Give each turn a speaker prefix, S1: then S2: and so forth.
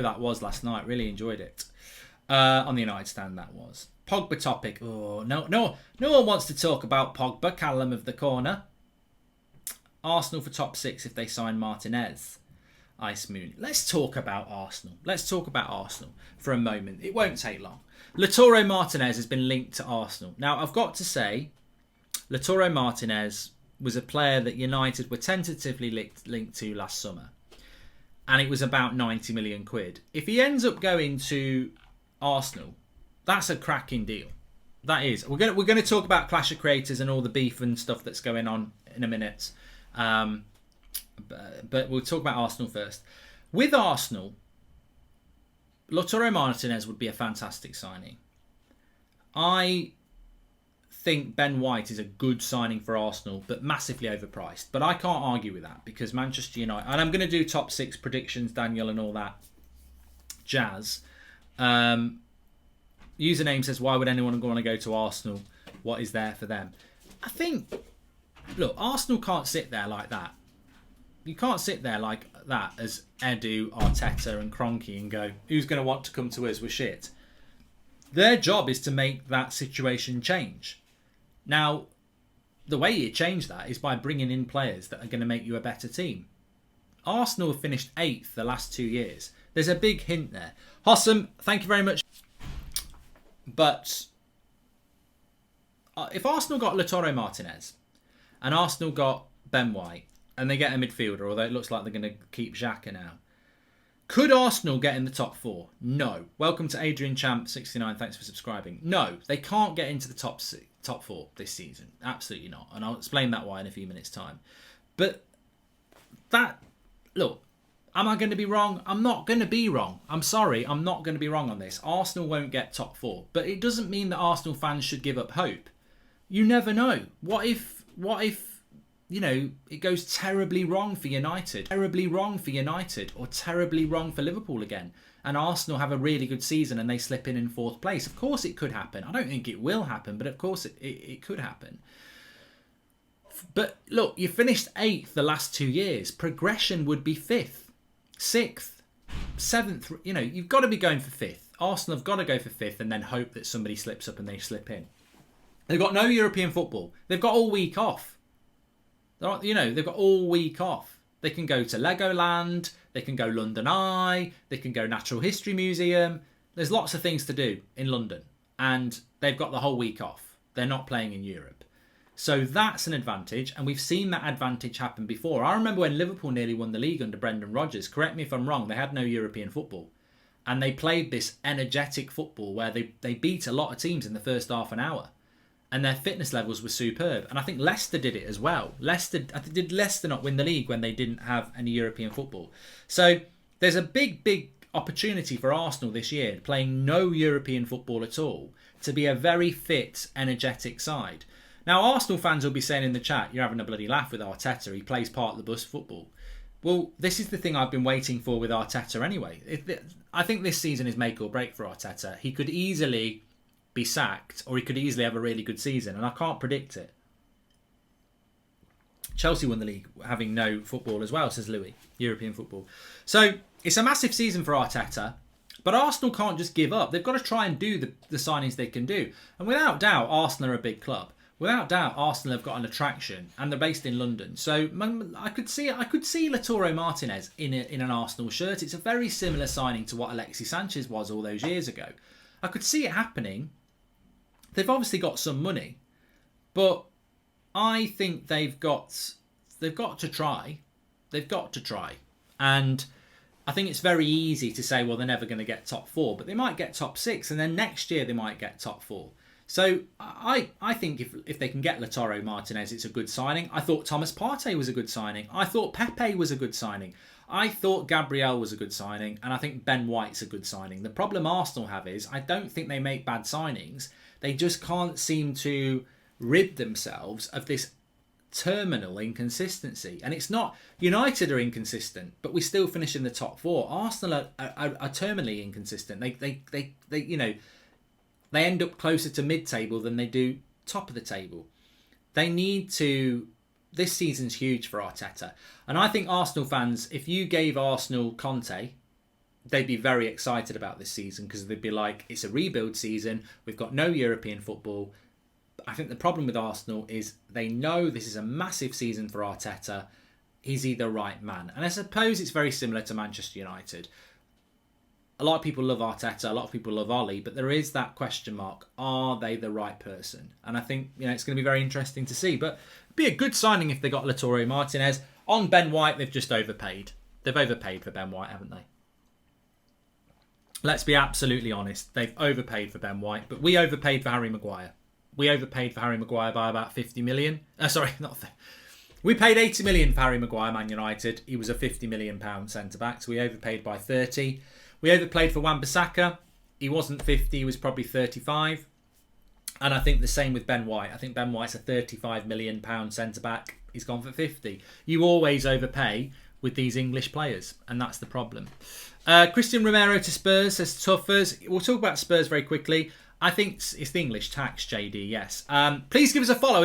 S1: that was last night. Really enjoyed it. On the United Stand, that was. Pogba topic. Oh, no one wants to talk about Pogba. Callum of the corner. Arsenal for top 6 if they sign Martinez. Ice Moon. Let's talk about Arsenal. Let's talk about Arsenal for a moment. It won't take long. Lautaro Martinez has been linked to Arsenal. Now, I've got to say, Lautaro Martinez was a player that United were tentatively linked to last summer. And it was about 90 million quid. If he ends up going to Arsenal, that's a cracking deal. That is. We're going to talk about Clash of Creators and all the beef and stuff that's going on in a minute. But we'll talk about Arsenal first. With Arsenal, Lautaro Martinez would be a fantastic signing. I think Ben White is a good signing for Arsenal, but massively overpriced. But I can't argue with that because Manchester United... And I'm going to do top 6 predictions, Daniel, and all that jazz. Username says, why would anyone want to go to Arsenal? What is there for them? I think... Look, Arsenal can't sit there like that. You can't sit there like that as Edu, Arteta and Kroenke and go, who's going to want to come to us with shit? Their job is to make that situation change. Now, the way you change that is by bringing in players that are going to make you a better team. Arsenal have finished 8th the last 2 years. There's a big hint there. Hossam, thank you very much. But if Arsenal got Lautaro Martinez and Arsenal got Ben White and they get a midfielder, although it looks like they're going to keep Xhaka now, could Arsenal get in the top 4? No. Welcome to Adrian Champ 69. Thanks for subscribing. No, they can't get into the top 4 this season. Absolutely not. And I'll explain that why in a few minutes' time. But look, am I going to be wrong? I'm not going to be wrong. I'm sorry, I'm not going to be wrong on this. Arsenal won't get top 4. But it doesn't mean that Arsenal fans should give up hope. You never know. What if it goes terribly wrong for United, or terribly wrong for Liverpool again, and Arsenal have a really good season and they slip in 4th place? Of course it could happen. I don't think it will happen, but of course it could happen. But look, you finished 8th the last 2 years. Progression would be 5th, 6th, 7th. You've got to be going for 5th. Arsenal have got to go for 5th and then hope that somebody slips up and they slip in. They've got no European football. They've got all week off. They've got all week off. They can go to Legoland. They can go London Eye. They can go Natural History Museum. There's lots of things to do in London. And they've got the whole week off. They're not playing in Europe. So that's an advantage. And we've seen that advantage happen before. I remember when Liverpool nearly won the league under Brendan Rodgers. Correct me if I'm wrong. They had no European football. And they played this energetic football where they beat a lot of teams in the first half an hour. And their fitness levels were superb. And I think Leicester did it as well. Did Leicester not win the league when they didn't have any European football? So there's a big opportunity for Arsenal this year, playing no European football at all, to be a very fit, energetic side. Now, Arsenal fans will be saying in the chat, you're having a bloody laugh with Arteta. He plays part of the bus football. Well, this is the thing I've been waiting for with Arteta anyway. I think this season is make or break for Arteta. He could easily be sacked, or he could easily have a really good season, and I can't predict it. Chelsea won the league having no football as well, says Louis, European football. So it's a massive season for Arteta, but Arsenal can't just give up. They've got to try and do the signings they can do. And without doubt, Arsenal are a big club. Without doubt, Arsenal have got an attraction, and they're based in London. So I could see Lautaro Martinez in an Arsenal shirt. It's a very similar signing to what Alexis Sanchez was all those years ago. I could see it happening. They've obviously got some money, but I think they've got to try. They've got to try. And I think it's very easy to say, well, they're never going to get top 4, but they might get top 6, and then next year they might get top 4. So I think if they can get Lautaro Martinez, it's a good signing. I thought Thomas Partey was a good signing. I thought Pepe was a good signing. I thought Gabriel was a good signing, and I think Ben White's a good signing. The problem Arsenal have is I don't think they make bad signings. They just can't seem to rid themselves of this terminal inconsistency. And it's not... United are inconsistent, but we still finish in the top 4. Arsenal are terminally inconsistent. They end up closer to mid-table than they do top of the table. They need to... This season's huge for Arteta. And I think Arsenal fans, if you gave Arsenal Conte, they'd be very excited about this season because they'd be like, it's a rebuild season. We've got no European football. I think the problem with Arsenal is they know this is a massive season for Arteta. Is he the right man? And I suppose it's very similar to Manchester United. A lot of people love Arteta, a lot of people love Ollie, but there is that question mark. Are they the right person? And I think it's going to be very interesting to see. But it'd be a good signing if they got Lautaro Martinez. On Ben White, they've just overpaid. They've overpaid for Ben White, haven't they? Let's be absolutely honest. They've overpaid for Ben White, but we overpaid for Harry Maguire. We overpaid for Harry Maguire by about 50 million. We paid 80 million for Harry Maguire, Man United. He was a £50 million centre-back, so we overpaid by 30. We overpaid for Wan-Bissaka. He wasn't 50, he was probably 35. And I think the same with Ben White. I think Ben White's a £35 million centre-back. He's gone for 50. You always overpay with these English players, and that's the problem. Christian Romero to Spurs says Tuffers. We'll talk about Spurs very quickly. I think it's the English tax, JD, yes. Please give us a follow.